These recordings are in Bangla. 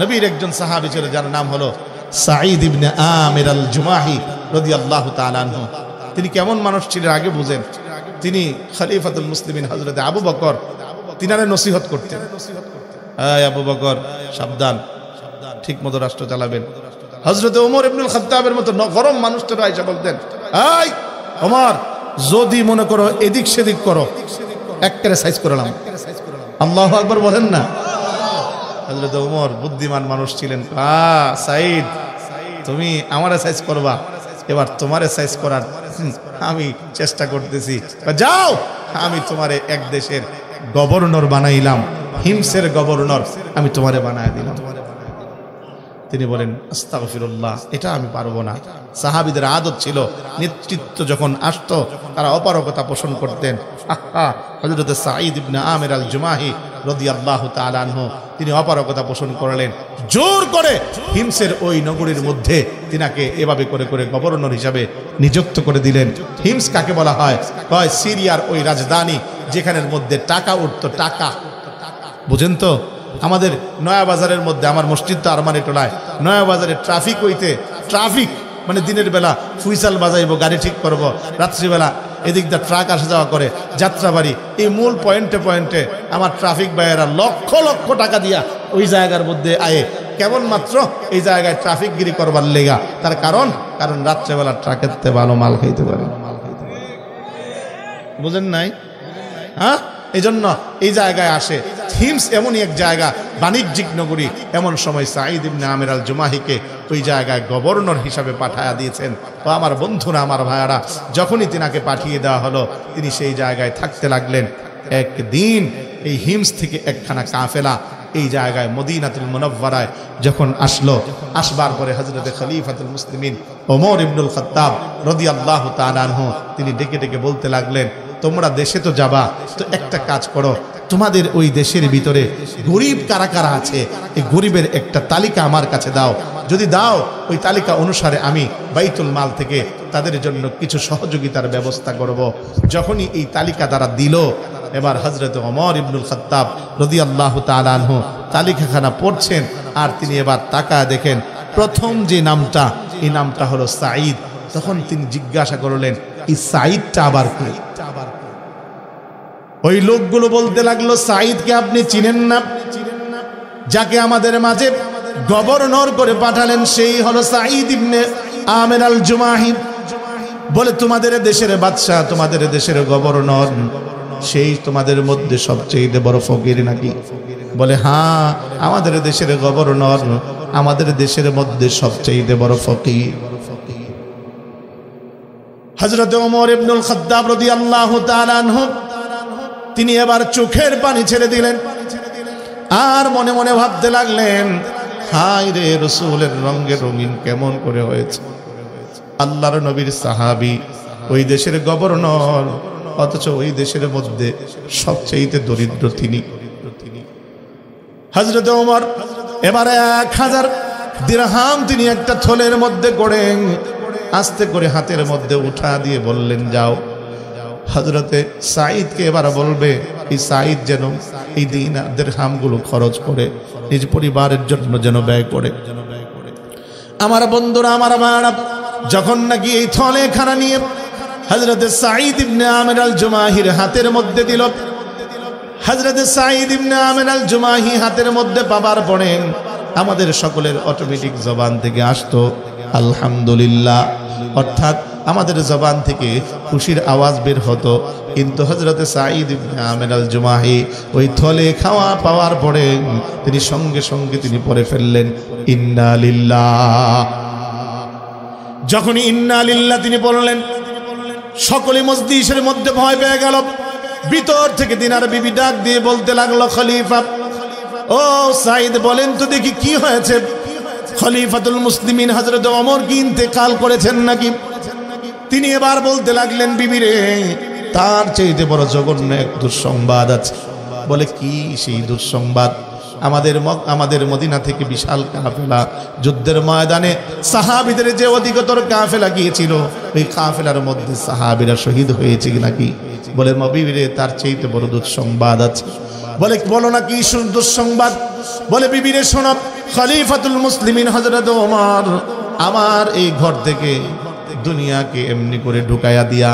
নবীর একজন সাহাবী ছিল যার নাম হলো সাঈদ ইবনে আমির আল জুমাহি রাদিয়াল্লাহু তাআলা আনহু। তিনি কেমন মানুষ ছিলেন আগে বুঝেন। তিনি খলিফাতুল মুসলিমিন হযরত আবু বকর তিনারে নসিহত করতেন, এই আবু বকর সাবধান, ঠিক মতো রাষ্ট্র চালাবেন। হযরত ওমর ইবনুল খাত্তাবের মতো গরম মানুষটারা আয়েশা বলতেন, এই ওমর যদি মনে করো এদিক সেদিক করো একবারে সাইজ করলাম। আল্লাহু আকবার বলেন না। হযরত ওমর বুদ্ধিমান মানুষ ছিলেন। সাঈদ তুমি আমারে সাইজ করবা, এবার তোমারে সাইজ করার আমি চেষ্টা করতেছি। যাও, আমি তোমারে এক দেশের গভর্নর বানাইলাম, হিমসের গভর্নর আমি তোমারে বানায় দিলাম। তিনি বলেন আস্তাগফিরুল্লাহ, এটা আমি পারবো না। সাহাবীদের আদত ছিল নেতৃত্ব যখন আসতো তারা অপারগতা পোষণ করতেন। হযরত সাঈদ ইবনে আমির আল জুমাহি রাদিয়াল্লাহু তাআলা আনহু তিনি অপারগতা পোষণ করলেন। জোর করে হিমসের ওই নগরীর মধ্যে তিনাকে এভাবে করে করে গভর্নর হিসাবে নিযুক্ত করে দিলেন। হিমস কাকে বলা হয়? কয় সিরিয়ার ওই রাজধানী যেখানের মধ্যে টাকা উঠতো, টাকা বুঝেন তো। আমাদের নয়া বাজারের মধ্যে, আমার মসজিদ তো আরমানি টোলায়, নয়া বাজারে ট্রাফিক হইতে, ট্রাফিক মানে দিনের বেলা ফুইসাল বাজাইবো, গাড়ি ঠিক করব, রাত্রিবেলা এদিক দিয়ে ট্রাক আসা যাওয়া করে, যাত্রাবাড়ি, এই মূল পয়েন্টে পয়েন্টে আমার ট্রাফিক ভাইয়েরা লক্ষ লক্ষ টাকা দিয়া ওই জায়গার মধ্যে আয়ে কেবলমাত্র এই জায়গায় ট্রাফিকগিরি করবার লেগা। তার কারণ রাত্রেবেলা ট্রাকের তে ভালো মাল খাইতে পারে, বুঝেন নাই? হ্যাঁ, এই জন্য এই জায়গায় আসে। হিমস এমনই এক জায়গা, বাণিজ্যিক নগরী। এমন সময় সাঈদ ইবনে আমির আল জুমাহিকে ওই জায়গায় গভর্নর হিসাবে পাঠায়া দিয়েছেন। তো আমার বন্ধুরা, আমার ভাইয়ারা, যখনই তিনাকে পাঠিয়ে দেওয়া হলো তিনি সেই জায়গায় থাকতে লাগলেন। একদিন এই হিমস থেকে একখানা কাফেলা এই জায়গায় মদিনাতুল মুনাওয়ারায় যখন আসলো, আসবার পরে হযরত খলিফাতুল মুসলিমিন ওমর ইবনুল খাত্তাব রাদিয়াল্লাহু তাআলা আনহু তিনি ডেকে ডেকে বলতে লাগলেন, তোমরা দেশে তো যাবা, তো একটা কাজ করো, তোমাদের ওই দেশের ভিতরে গরিব কারা কারা আছে এই গরিবের একটা তালিকা আমার কাছে দাও। যদি দাও, ওই তালিকা অনুসারে আমি বাইতুল মাল থেকে তাদের জন্য কিছু সহযোগিতার ব্যবস্থা করব। যখনই এই তালিকা তারা দিল, এবার হযরত ওমর ইবনুল খাত্তাব রাদিয়াল্লাহু তাআলা আনহু তালিকাখানা পড়ছেন, আর তিনি এবার তাকায় দেখেন প্রথম যে নামটা, এই নামটা হলো সাঈদ। তখন তিনি জিজ্ঞাসা করলেন, এই সাঈদটা আবার কে? ওই লোকগুলো বলতে লাগলো, সাঈদকে আপনি চিনেন না? যাকে আমাদের মাঝে গভর্নর করে পাঠালেন সেই হলো সাঈদ ইবনে আমির আল জুমাহি। বলে তোমাদের দেশের বাদশা, তোমাদের দেশের গভর্নর, সেই তোমাদের মধ্যে সবচেয়ে বড় ফকির নাকি? বলে হ্যাঁ, আমাদের দেশের গভর্নর আমাদের দেশের মধ্যে সবচেয়ে বড় ফকির। হযরত ওমর ইবনুল খাত্তাব রাদিয়াল্লাহু তাআলা আনহু তিনি এবার চোখের পানি ছেড়ে দিলেন, আর মনে মনে ভাবতে লাগলেন, হায় রে, রাসূলের রঙে রঙিন কেমন করে হয়েছে। আল্লাহর নবীর সাহাবী, ওই দেশের গভর্নর, অথচ ওই দেশের মধ্যে সবচেয়ে দরিদ্র তিনি। হযরত ওমর এবার 1000 দিরহাম তিনি একটা থলের মধ্যে গড়েন, আস্তে করে হাতের মধ্যে উঠা দিয়ে বললেন, যাও হযরতে সাঈদকে এবার বলবে এই সাঈদ যেন এই দিরহামগুলো খরচ করে নিজ পরিবারের জন্য যেন ব্যয় করে। আমার বন্ধুরা, আমার ভাইরা, যখন নাকি এই থলে খানা নিয়ে হযরতে সাঈদ ইবনে আমির আল জুমাহির হাতের মধ্যে দিল, হযরতে সাঈদ ইবনে আমির আল জুমাহি হাতের মধ্যে পাবার পরে আমাদের সকলের অটোমেটিক জবান থেকে আসতো আলহামদুলিল্লাহ, অর্থাৎ আমাদের জবান থেকে খুশির আওয়াজ বের হতো। কিন্তু হযরতে সাঈদ ইবনে আমির আল জুমাহি ওই থলে খাওয়া পাওয়ার পরে তিনি সঙ্গে সঙ্গে তিনি পড়ে ফেললেন ইন্না লিল্লাহ। যখন ইন্না লিল্লাহ তিনি বললেন, সকলে মজলিসের মধ্যে ভয় পেয়ে গেল। ভিতর থেকে দিনার বিবি ডাক দিয়ে বলতে লাগলো, খলিফা, ও সাঈদ বলেন তো দেখি কি হয়েছে? খলিফাতুল মুসলিমিন হযরত ওমর কি ইন্তেকাল করেছেন নাকি? তিনি এবার বলতে লাগলেন, বিবি রে, তার চাইতে বড় জঘন্য এক দুঃসংবাদ আছে। বলে কি সেই দুঃসংবাদ? আমাদের মদিনা থেকে বিশাল কাফেলা যুদ্ধের ময়দানে সাহাবীদের যে অধিকতর কাফেলা গিয়েছিল, ওই কাফেলার মধ্যে সাহাবীরা শহীদ হয়েছে নাকি? বলে বিবি রে, তার চাইতে বড় দুঃসংবাদ আছে। বলে বলো না কি দুঃসংবাদ? বলে বিবি রে শোনো, খলিফাতুল মুসলিমিন হযরত ওমর আমার এই ঘর থেকে দুনিয়াকে এমনি করে ঢুকাইয়া দিয়া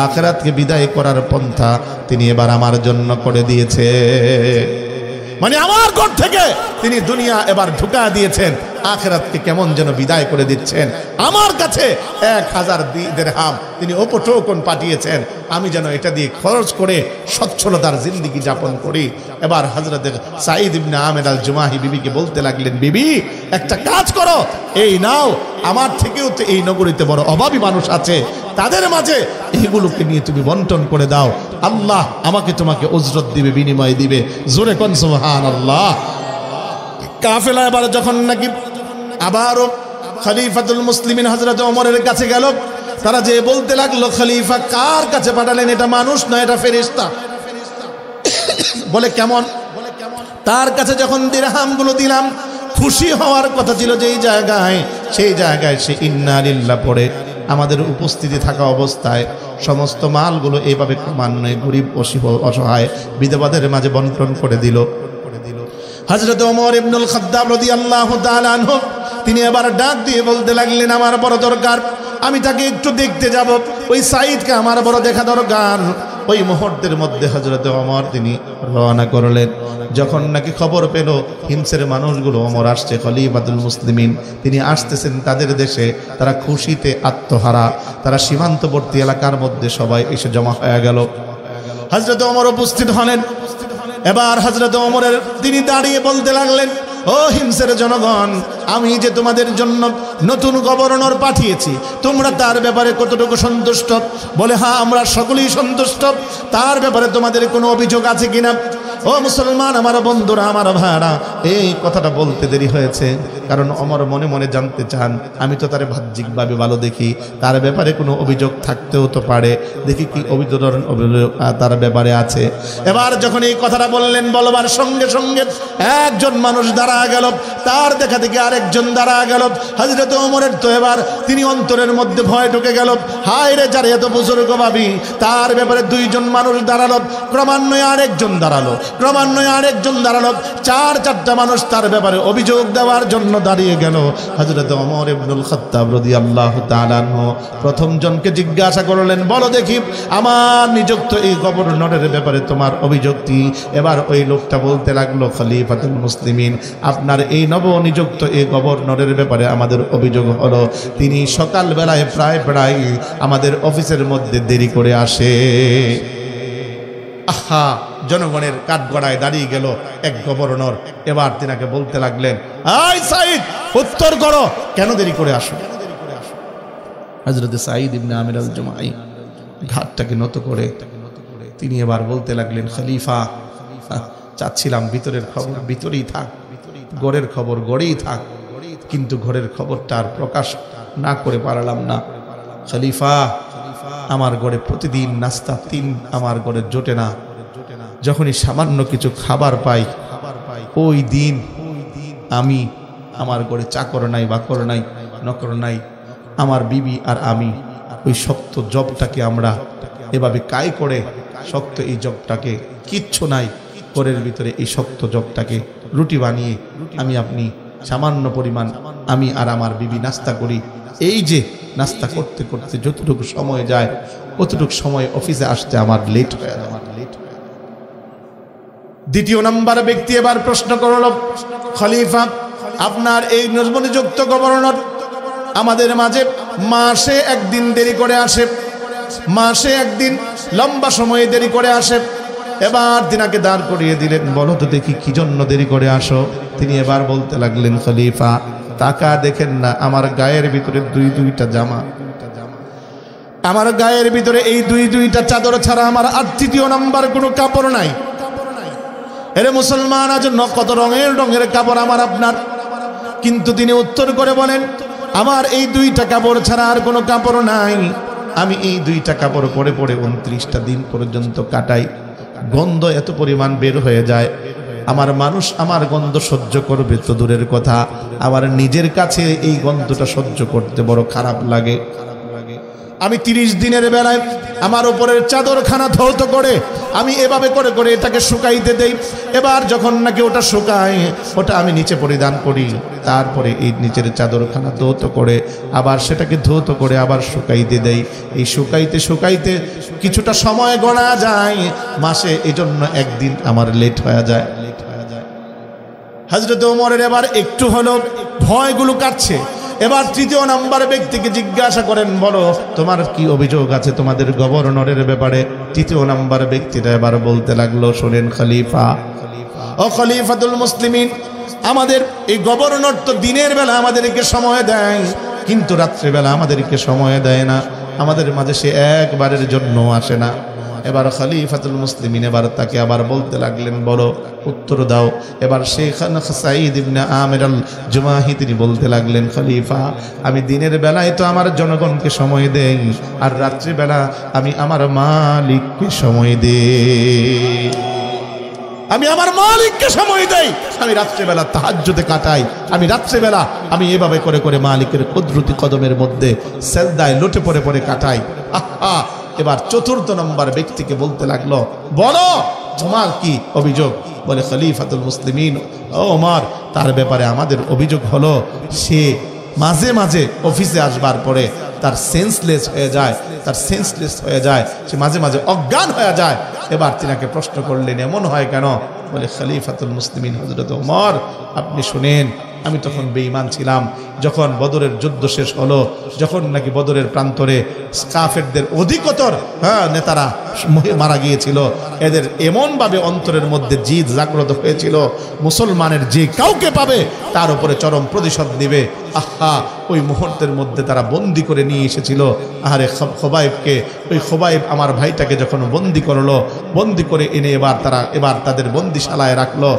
আখিরাতকে বিদায় করার পন্থা তিনি এবার আমার জন্য করে দিয়েছে। মানে আমার ঘর থেকে তিনি দুনিয়া এবার ঢুকা দিয়েছেন, আখিরাতকে কেমন যেন বিদায় করে দিচ্ছেন। আমার কাছে 1000 দিরহাম তিনি উপটোকন পাঠিয়েছেন, আমি যেন এটা দিয়ে খরচ করে সচ্ছলতার জিন্দেগি যাপন করি। এবার হযরত সাঈদ ইবনে আমির আল জুমাহি বিবিকে বলতে লাগলেন, বিবি একটা কাজ করো, এই নাও, আমার থেকেও তো এই নগরীতে বড় অভাবী মানুষ আছে, তাদের মাঝে এইগুলোকে নিয়ে তুমি বন্টন করে দাও, আল্লাহ আমাকে তোমাকে উজরত দিবে, বিনিময় দিবে। জোরে কোন সুবহানাল্লাহ। কাফেলা এবার যখন নাকি আবারও খলিফাতুল মুসলিমিন হযরত ওমরের কাছে গেল, তারা যে বলতে লাগলো, খলিফা কার কাছে পাঠালেন? এটা মানুষ না, এটা ফেরেশতা। বলে কেমন? তার কাছে যখন দিরহামগুলো দিলাম, খুশি হওয়ার কথা ছিল যেই জায়গায়, সেই জায়গায় সে ইন্না লিল্লাহ পড়ে আমাদের উপস্থিতি থাকা অবস্থায় সমস্ত মালগুলো এইভাবে ক্রমান্বয়ে গরিব অসহায় বিধবাদের মাঝে বন্টন করে দিল। হযরত ওমর ইবনুল খাত্তাব রাদিয়াল্লাহু তাআলা আনহু তিনি এবার ডাক দিয়ে বলতে লাগলেন, আমার বড় দরকার, আমি তাকে একটু দেখতে যাব, ওই সাঈদকে আমার বড় দেখা দরকার। ওই মুহূর্তের মধ্যে হযরত ওমর তিনি রওনা করলেন। যখন নাকি খবর পেল হিমসের মানুষগুলো ওমর আসছে, খলিফাতুল মুসলিমিন তিনি আসতেছেন তাদের দেশে, তারা খুশিতে আত্মহারা, তারা সীমান্তবর্তী এলাকার মধ্যে সবাই এসে জমা হয়ে গেল। হযরত ওমর উপস্থিত হলেন। এবার হযরত ওমরের তিনি দাঁড়িয়ে বলতে লাগলেন, ও হিমসের জনগণ, আমি যে তোমাদের জন্য নতুন গভর্নর পাঠিয়েছি, তোমরা তার ব্যাপারে কতটুকু সন্তুষ্ট? বলে হ্যাঁ, আমরা সকলেই সন্তুষ্ট। তার ব্যাপারে তোমাদের কোনো অভিযোগ আছে কিনা? ও মুসলমান আমার বন্ধুরা, আমার ভাইরা, এই কথাটা বলতে দেরি হয়েছে, কারণ ওমর মনে মনে জানতে চান, আমি তো তার বাহ্যিকভাবে ভালো দেখি, তার ব্যাপারে কোনো অভিযোগ থাকতেও তো পারে, দেখি কি অভিযোগ তার ব্যাপারে আছে। এবার যখন এই কথাটা বললেন, বলবার সঙ্গে সঙ্গে একজন মানুষ দাঁড়া গেল, তার দেখা থেকে আরেকজন দাঁড়া গেল। হযরত ওমরের তো এবার তিনি অন্তরের মধ্যে ভয় ঢুকে গেল, হায় রে, যার এত বুজুর্গ ভাবি, তার ব্যাপারে দুইজন মানুষ দাঁড়ালো, ক্রমান্বয়ে আরেকজন দাঁড়ালো, ক্রমান্বয়ে আরেকজন দাঁড়ালো, 4-4টা মানুষ তার ব্যাপারে অভিযোগ দেওয়ার জন্য দাঁড়িয়ে গেল। হযরত ওমর ইবনুল খাত্তাব রাদিয়াল্লাহু তাআলা আনহু প্রথম জনকে জিজ্ঞাসা করলেন, বলো দেখি, আমার নিযুক্ত এই গভর্নরের ব্যাপারে তোমার অভিযোগ কি? এবার ওই লোকটা বলতে লাগলো, খলিফাতুল মুসলিমিন, আপনার এই নবনিযুক্ত এই গভর্নরের ব্যাপারে আমাদের অভিযোগ হলো, তিনি সকালবেলায় প্রায় আমাদের অফিসের মধ্যে দেরি করে আসে। আহা, জনগণের কাঠগড়ায় দাঁড়িয়ে গেল এক গভর্নর। এবার তিনাকে বলতে লাগলেন, আই সাঈদ, উত্তর করো, কেন দেরি করে আসো? হযরত সাঈদ ইবনে আমির আল জুমাহি ঘাটটাকে নত করে তিনি এবার বলতে লাগলেন, খলিফা, চাচ্ছিলাম ভিতরের খবর ভিতরেই থাক, ঘরের খবর ঘরেই থাক, কিন্তু ঘরের খবরটা আর প্রকাশ না করে পারলাম না। খলিফা, আমার ঘরে প্রতিদিন নাস্তা আমার ঘরে জোটে না, যখনই সামান্য কিছু খাবার পাই, ওই দিন আমি, আমার ঘরে চাকর নাই, বাকর নাই, নকর নাই, আমার বিবি আর আমি ওই শক্ত জবটাকে আমরা এভাবে কায় করে, শক্ত এই জবটাকে কিচ্ছু নাই, ঘরের ভিতরে এই শক্ত জবটাকে রুটি বানিয়ে আমি আপনি সামান্য পরিমাণ আমি আর আমার বিবি নাস্তা করি। এই যে নাস্তা করতে করতে যতটুকু সময় যায়, অতটুকু সময় অফিসে আসতে আমার লেট হয়ে যায়। দ্বিতীয় নাম্বার ব্যক্তি এবার প্রশ্ন করল, খলিফা, আপনার এই নবনিযুক্ত গভর্নর আমাদের মাঝে মাসে একদিন দেরি করে আসে, মাসে একদিন লম্বা সময়ে দেরি করে আসে। এবার তিনাকে দাঁড় করিয়ে দিলেন, বলো তো দেখি কি জন্য দেরি করে আসো? তিনি এবার বলতে লাগলেন, খলিফা, টাকা দেখেন না, আমার গায়ের ভিতরে দুইটা জামা, আমার গায়ের ভিতরে এই দুইটা চাদর ছাড়া আমার আর তৃতীয় নাম্বার কোনো কাপড় নাই। এরে মুসলমান, আজ কত রঙের কাপড় আমার আপনার। কিন্তু তিনি উত্তর করে বলেন, আমার এই 2টা কাপড় ছাড়া আর কোনো কাপড় নাই, আমি এই 2টা কাপড় পরে 29টা দিন পর্যন্ত কাটাই। গন্ধ এত পরিমাণ বের হয়ে যায়, আমার মানুষ আমার গন্ধ সহ্য করবে তো দূরের কথা, আমার নিজের কাছে এই গন্ধটা সহ্য করতে বড় খারাপ লাগে। আমি 30 দিনের বেলায় আমার উপরের চাদরখানা ধৌত করে আমি এভাবে করে করে এটাকে শুকাইতে দেই। এবার যখন নাকি ওটা শুকায়, ওটা আমি নিচে পরিধান করি, তারপরে এই নিচের চাদরখানা ধৌত করে আবার সেটাকে ধৌত করে আবার শুকাইতে দেই। এই শুকাইতে শুকাইতে কিছুটা সময় গণা যায় মাসে, এই জন্য একদিন আমার লেট হয়ে যায়। হযরত ওমরের এবার একটু হলো ভয়গুলো কাটছে। এবার তৃতীয় নাম্বার ব্যক্তিকে জিজ্ঞাসা করেন, বলো তোমার কি অভিযোগ আছে তোমাদের গভর্নরের ব্যাপারে। তৃতীয় নাম্বার ব্যক্তিটা এবার বলতে লাগলো, শোনেন খলিফা, ও খলিফাতুল মুসলিমিন, আমাদের এই গভর্নর তো দিনের বেলা আমাদেরকে সময় দেয়, কিন্তু রাত্রিবেলা আমাদেরকে সময় দেয় না, আমাদের মাঝে সে একবারের জন্য আসে না। এবার খলিফাতুল মুসলিমিন এবার তাকে আবার বলতে লাগলেন, বলো উত্তর দাও। এবার শেখ সাঈদ ইবনে আমির আল জুমাহি তিনি বলতে লাগলেন, খলিফা, আমি দিনের বেলায় তো আমার জনগণকে সময় দেই, আর রাত্রিবেলা আমি আমার মালিককে সময় দেই। আমি আমার মালিককে সময় দেই, আমি রাত্রিবেলা তাহাজ্জুদে কাটাই, আমি রাত্রিবেলা আমি এভাবে করে করে মালিকের কুদরতি কদমের মধ্যে সেজদায় লুটে পড়ে পড়ে কাটাই। আহা! এবার চতুর্থ নম্বর ব্যক্তিকে বলতে লাগলো, বলো তোমার কি অভিযোগ। বলে, খলিফাতুল মুসলিমিন, ও ওমর, তার ব্যাপারে আমাদের অভিযোগ হলো সে মাঝে মাঝে অফিসে আসবার পরে তার সেন্সলেস হয়ে যায়, সে মাঝে মাঝে অজ্ঞান হয়ে যায়। এবার তিনাকে প্রশ্ন করলেন, এমন হয় কেন। বলে, খলিফাতুল মুসলিমিন হযরত ওমর, আপনি শুনেন, আমি তখন বেঈমান ছিলাম। যখন বদরের যুদ্ধ শেষ হলো, যখন নাকি বদরের প্রান্তরে কাফেরদের অধিকতর নেতারা মারা গিয়েছিল, এদের এমনভাবে অন্তরের মধ্যে জিদ জাগ্রত হয়েছিল, মুসলমানের যে কাউকে পাবে তার উপরে চরম প্রতিশোধ নেবে। আহা! ওই মুহূর্তের মধ্যে তারা বন্দি করে নিয়ে এসেছিল আহারে খোবাইবকে। ওই খোবাইব আমার ভাইটাকে যখন বন্দি করলো, বন্দি করে এনে এবার তাদের বন্দিশালায় রাখলো।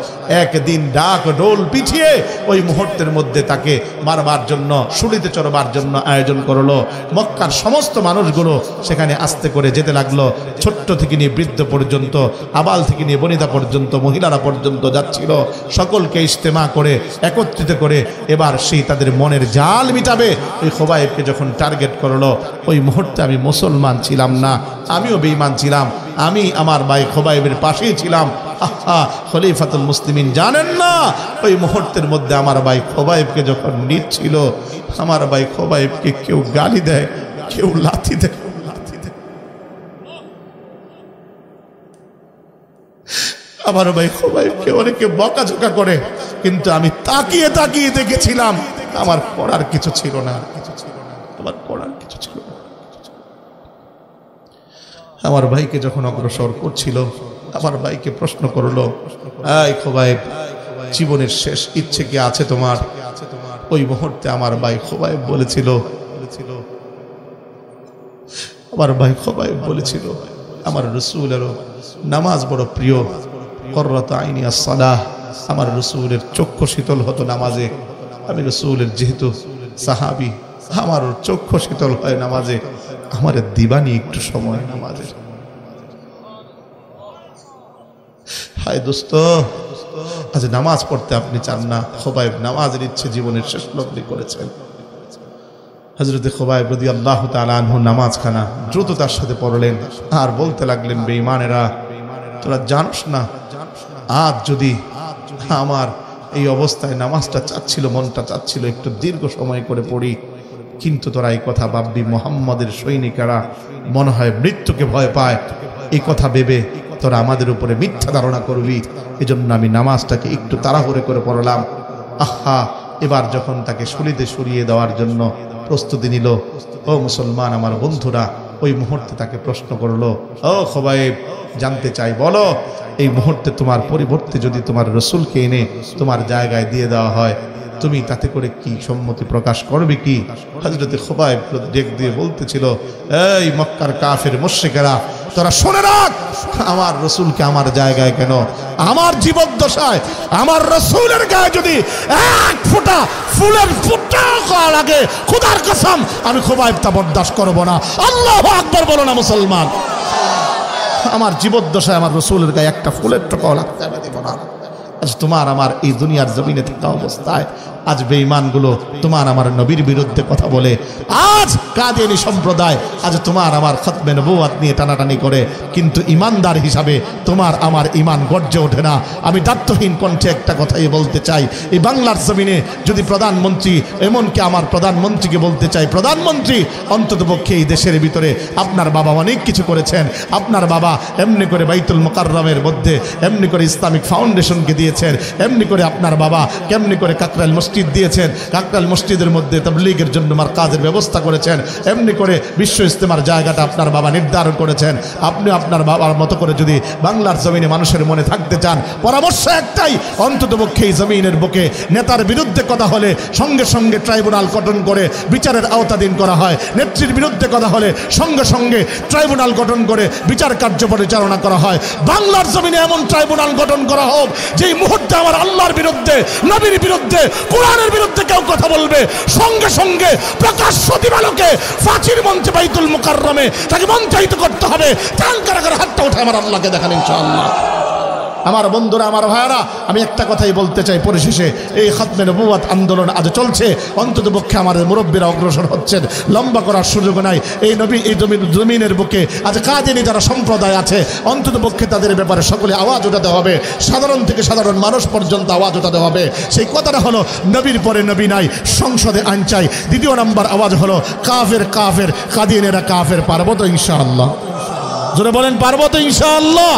একদিন ডাক ডোল পিছিয়ে ওই মুহূর্তের মধ্যে তাকে মারবার জন্য, শুলিতে চড়বার জন্য আয়োজন করলো। মক্কার সমস্ত মানুষগুলো সেখানে আস্তে করে যেতে লাগলো, ছোট্ট থেকে নিয়ে বৃদ্ধ পর্যন্ত, আবাল থেকে নিয়ে বনিতা পর্যন্ত, মহিলারা পর্যন্ত যাচ্ছিল। সকলকে ইজতেমা করে একত্রিত করে এবার সেই তাদের মনের জাল মিটাবে। ওই খোবাইবকে যখন টার্গেট করলো, ওই মুহূর্তে আমি মুসলমান ছিলাম না, আমিও বেঈমান ছিলাম, আমি আমার ভাই খোবাইবের পাশেই ছিলাম। আহা! খলিফাতুল মুসলিমিন জানেন না, ওই মুহূর্তের মধ্যে আমার ভাই খোবাইবকে যখন নিচ্ছিল, আমার ভাই খোবাইবকে কেউ গালি দেয়, কেউ লাথি দেয়, আমার ভাই খোবাইবকে অনেকে বকাঝকা করে, কিন্তু আমি তাকিয়ে তাকিয়ে দেখেছিলাম, আমার করার কিছু ছিল না, আমার করার কিছু ছিল না। আমার ভাইকে যখন অগ্রসর করছিল, আমার ভাইকে প্রশ্ন করলো, এই খোবাইব, জীবনের শেষ ইচ্ছে কি আছে তোমার? ওই মুহূর্তে আমার ভাই খোবাইব বলেছিল, আমার রাসূলেরও নামাজ বড় প্রিয়, কররাত আইনি আস-সালাহ, আমার রাসূলের চক্ষু শীতল হতো নামাজে। আমি রাসূলের যেহেতু সাহাবী, আমার চক্ষু শীতল হয় নামাজে, আমার দিবানি একটু সময় নামাজে। হায় দোস্ত, আজ নামাজ পড়তে আপনি চান না। খোবাইব নামাজের ইচ্ছে জীবনের শেষ লগ্নি করেছেন। হযরত খোবাইব রাদিয়াল্লাহু তাআলা আনহু নামাজখানা দ্রুততার সাথে পড়লেন আর বলতে লাগলেন, বেঈমানেরা, তোরা জানোস না, আজ যদি আমার এই অবস্থায় নামাজটা চাচ্ছিল, মনটা চাচ্ছিল একটু দীর্ঘ সময় করে পড়ি, কিন্তু তোরা এই কথা ভাববি মুহাম্মাদের সৈনিকেরা মনে হয় মৃত্যুকে ভয় পায়, এই কথা ভেবে তোরা আমাদের উপরে মিথ্যা ধারণা করবি, এজন্য আমি নামাজটাকে একটু তাড়াহুড়ো করে পড়লাম। আহা! এবার যখন তাকে শুলিতে সরিয়ে দেওয়ার জন্য প্রস্তুতি নিল, ও মুসলমান আমার বন্ধুরা, ওই মুহূর্তে তাকে প্রশ্ন করলো, ও খোবাইব, জানতে চাই, বলো এই মুহূর্তে তোমার পরিবর্তে যদি তোমার রাসূলকে এনে তোমার জায়গায় দিয়ে দেওয়া হয়, তুমি তাতে করে কি সম্মতি প্রকাশ করবে কি? হযরত খোবাইব ডেক দিয়ে বলতেছিল, এই মক্কার কাফের মুশরিকেরা, তোরা শুনে রাখ, আমার রাসূলকে আমার জায়গায় কেন? আমার জীবদ্দশায় আমার রাসূলের গায়ে যদি এক ফোঁটা ফুলের ফোঁটা লাগে, খোদার কসম আমি খোবাইব তা বরদাস্ত করব না। আল্লাহু আকবার বলো না মুসলমান। আমার জীবদ্দশায় আমার রাসূলের গায়ে একটা ফুলের টোকাও লাগতে দেব না। আজ তোমার আমার এই দুনিয়ার জমিনে থাকা অবস্থায় আজ বেঈমানগুলো তোমার আমার নবীর বিরুদ্ধে কথা বলে, আজ কাদিয়ানী সম্প্রদায় আজ তোমার আমার খতমে নবুয়ত নিয়ে টানাটানি করে, কিন্তু ইমানদার হিসাবে তোমার আমার ইমান গর্জে ওঠে না। আমি দায়িত্বহীন কণ্ঠে একটা কথাই বলতে চাই, এই বাংলার জমিনে যদি প্রধানমন্ত্রী, এমনকি আমার প্রধানমন্ত্রীকে বলতে চাই, প্রধানমন্ত্রী অন্ততপক্ষে এই দেশের ভিতরে আপনার বাবা অনেক কিছু করেছেন। আপনার বাবা এমনি করে বাইতুল মুকাররমের মধ্যে এমনি করে ইসলামিক ফাউন্ডেশনকে দিয়েছেন, এমনি করে আপনার বাবা কেমনি করে কাকরাইল মসজিদ দিয়েছেন, কাকরাইল মসজিদের মধ্যে তাবলীগের জন্য মারকাজের ব্যবস্থা করেছেন, এমনি করে বিশ্ব ইজতেমার জায়গাটা আপনার বাবা নির্ধারণ করেছেন। আপনি আপনার বাবার মতো করে যদি বাংলার জমিনে মানুষের মনে থাকতে চান, পরামর্শ একটাই, অন্ততপক্ষে এই জমিনের বুকে নেতার বিরুদ্ধে কথা হলে সঙ্গে সঙ্গে ট্রাইব্যুনাল গঠন করে বিচারের আওতাধীন করা হয়, নেত্রীর বিরুদ্ধে কথা হলে সঙ্গে সঙ্গে ট্রাইব্যুনাল গঠন করে বিচার কার্য পরিচালনা করা হয়। বাংলার জমিনে এমন ট্রাইব্যুনাল গঠন করা হোক যেই মুহূর্তে আমার আল্লাহর বিরুদ্ধে, নবীর বিরুদ্ধে, কোরআনের বিরুদ্ধে কেউ কথা বলবে, সঙ্গে সঙ্গে প্রকাশ্য দিবালোকে ফাঁসির মঞ্চে বাইতুল মুকাররমে তাকে মঞ্চায়িত করতে হবে। চান কারাগারে হাতটা উঠে আমার আল্লাহকে দেখান ইনশাআল্লাহ। আমার বন্ধুরা, আমার ভাইয়ারা, আমি একটা কথাই বলতে চাই পরিশেষে, এই খতমে নবুয়ত আন্দোলন আজ চলছে, অন্ততপক্ষে আমাদের মুরব্বীরা অগ্রসর হচ্ছেন, লম্বা করার সুযোগ নাই। এই নবী এই জমিনের বুকে আজ কাদিনী যারা সম্প্রদায় আছে, অন্ততপক্ষে তাদের ব্যাপারে সকলে আওয়াজ ওঠাতে হবে, সাধারণ থেকে সাধারণ মানুষ পর্যন্ত আওয়াজ ওঠাতে হবে। সেই কথাটা হলো নবীর পরে নবী নাই, সংসদে আইন চাই। দ্বিতীয় নম্বর আওয়াজ হলো কাফের কাফের, কাদিনীরা কাফের। পারবো তো ইনশাআল্লাহ? জোরে বলেন পারবো তো ইনশাআল্লাহ?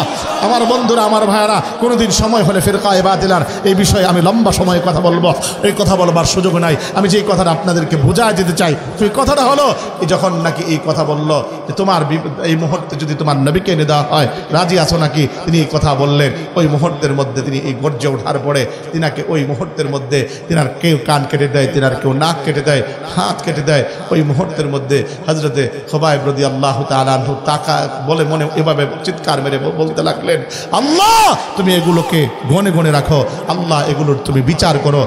আমার বন্ধুরা, আমার ভাইয়ারা, কোনোদিন সময় হলে ফিরকায়ে বাতিলার এই বিষয়ে আমি লম্বা সময় কথা বলবো, এই কথা বলবার সুযোগ নাই। আমি যেই কথাটা আপনাদেরকে বোঝায় যেতে চাই, সেই কথাটা হলো যখন নাকি এই কথা বললো যে তোমার এই মুহূর্তে যদি তোমার নবীকে এনে দেওয়া হয়, রাজি আছো নাকি? তিনি এই কথা বললেন, ওই মুহূর্তের মধ্যে তিনি এই গর্জে ওঠার পরে তিনাকে ওই মুহূর্তের মধ্যে তিনার কেউ কান কেটে দেয়, তিনার কেউ নাক কেটে দেয়, হাত কেটে দেয়। ওই মুহূর্তের মধ্যে হযরতে খুবাইব রাদিয়াল্লাহু তাআলা আনহু তাকা বলে মনে এভাবে চিৎকার মেরে বলতে লাগলেন, আল্লাহ তুমি এগুলোকে গনে গনে রাখো, আল্লাহ এগুলোর তুমি বিচার করো।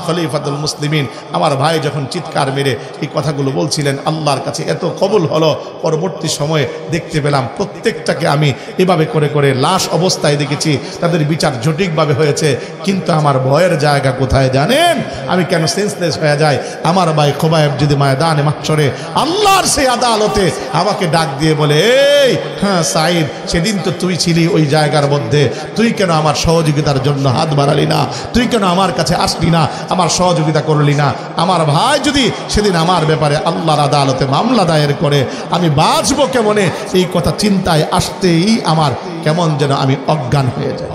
খলিফাতুল মুসলিমিন আমার ভাই যখন চিৎকার মেরে এই কথাগুলো বলছিলেন, আল্লাহর কাছে এত কবুল হলো। পরবর্তী সময়ে দেখতে পেলাম প্রত্যেকটাকে আমি এভাবে করে করে লাশ অবস্থায় দেখেছি, তাদের বিচার সঠিকভাবে হয়েছে। কিন্তু আমার ভয়ের জায়গা কোথায় জানেন? আমি কেন সেন্সলেস হয়ে যাই? আমার ভাই খুবাইব যদি ময়দানে মাহশরে আল্লাহর সেই আদালতে আমাকে ডাক দিয়ে বলে, এই হ্যাঁ সাঈদ, সেদিন তো তুই ছিলি ওই জায়গার মধ্যে, তুই কেন আমার সহযোগিতার জন্য হাত বাড়ালি না? তুই কেন আমার কাছে আসলি না, আমার সহযোগিতা করলি না? আমার ভাই যদি সেদিন আমার ব্যাপারে আল্লাহর আদালতে মামলা দায়ের করে, আমি বাঁচবো কেমনে? এই কথা চিন্তায় আসতেই আমার কেমন যেন আমি অজ্ঞান হয়ে যাই।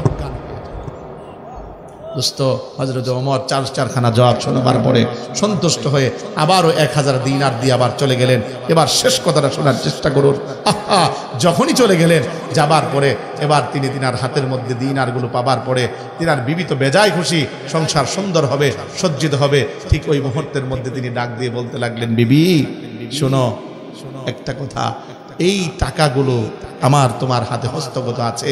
দোস্ত, হযরত ওমর চারখানা জবাব শোনাবার পরে সন্তুষ্ট হয়ে আবারও 1000 দিনার দিয়ে আবার চলে গেলেন। এবার শেষ কথাটা শোনার চেষ্টা করুন। যখনই চলে গেলেন, যাবার পরে এবার তিনি তিনার হাতের মধ্যে দিনারগুলো পাবার পরে তিনার বিবি তো বেজায় খুশি, সংসার সুন্দর হবে, সজ্জিত হবে। ঠিক ওই মুহূর্তের মধ্যে তিনি ডাক দিয়ে বলতে লাগলেন, বিবি শোনো একটা কথা, এই টাকাগুলো আমার তোমার হাতে হস্তগত আছে,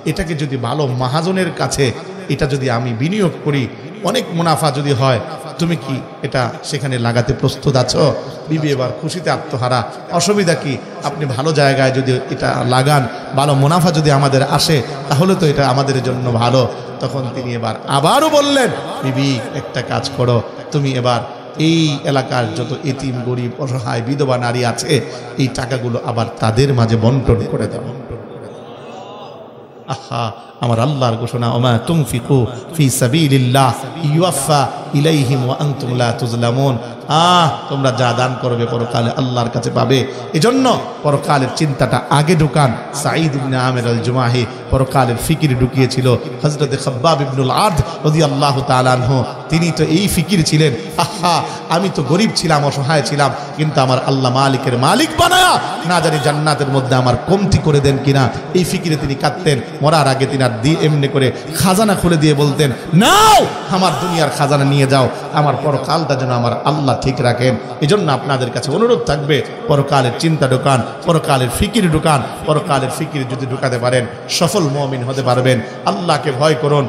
এটাকে যদি ভালো মহাজনের কাছে এটা যদি আমি বিনিয়োগ করি, অনেক মুনাফা যদি হয়, তুমি কি এটা সেখানে লাগাতে প্রস্তুত আছো? বিবি এবার খুশিতে আত্মহারা, অসুবিধা কি? আপনি ভালো জায়গায় যদি এটা লাগান, ভালো মুনাফা যদি আমাদের আসে, তাহলে তো এটা আমাদের জন্য ভালো। তখন তিনি এবার আবারও বললেন, বিবি একটা কাজ করো, তুমি এবার এই এলাকার যত এতিম গরিব অসহায় বিধবা নারী আছে, এই টাকাগুলো আবার তাদের মাঝে বন্টন করে দাও। আহা, আমার আল্লাহর ঘোষণা, ওমা তুনফিকু ফি সাবিলিল্লাহ ইউওয়াফা ইলাইহিম ওয়া আনতুম লা তুজলামুন। তোমরা যা দান করবে পরকালে আল্লাহর কাছে পাবে। এজন্য পরকালের চিন্তাটা আগে ঢুকান। সাঈদ ইবনে আমির আল জুমাহি পরকালের ফিকির ঢুকিয়েছিল। হযরত খাব্বাব ইবনুল আরদ রাদিয়াল্লাহু তাআলা আনহু তিনি তো এই ফিকির ছিলেন, আমি তো গরিব ছিলাম, অসহায় ছিলাম, কিন্তু আমার আল্লাহ মালিকের মালিক বানায়া না জানি জান্নাতের মধ্যে আমার কমতি করে দেন কিনা, এই ফিকিরে তিনি কাঁদতেন। মরার আগে তিনি আর দিয়ে এমনি করে খাজানা খুলে দিয়ে বলতেন, নাও আমার দুনিয়ার খাজানা নিয়ে যাও, আমার পরকালটা যেন আমার আল্লাহ ঠিক রাখেন। এজন্য আপনাদের কাছে অনুরোধ থাকবে, পরকালের চিন্তা ঢুকান, পরকালের ফিকির ঢুকান। পরকালের ফিকির যদি ঢুকাতে পারেন, সফল মুমিন হতে পারবেন। আল্লাহকে ভয় করুন।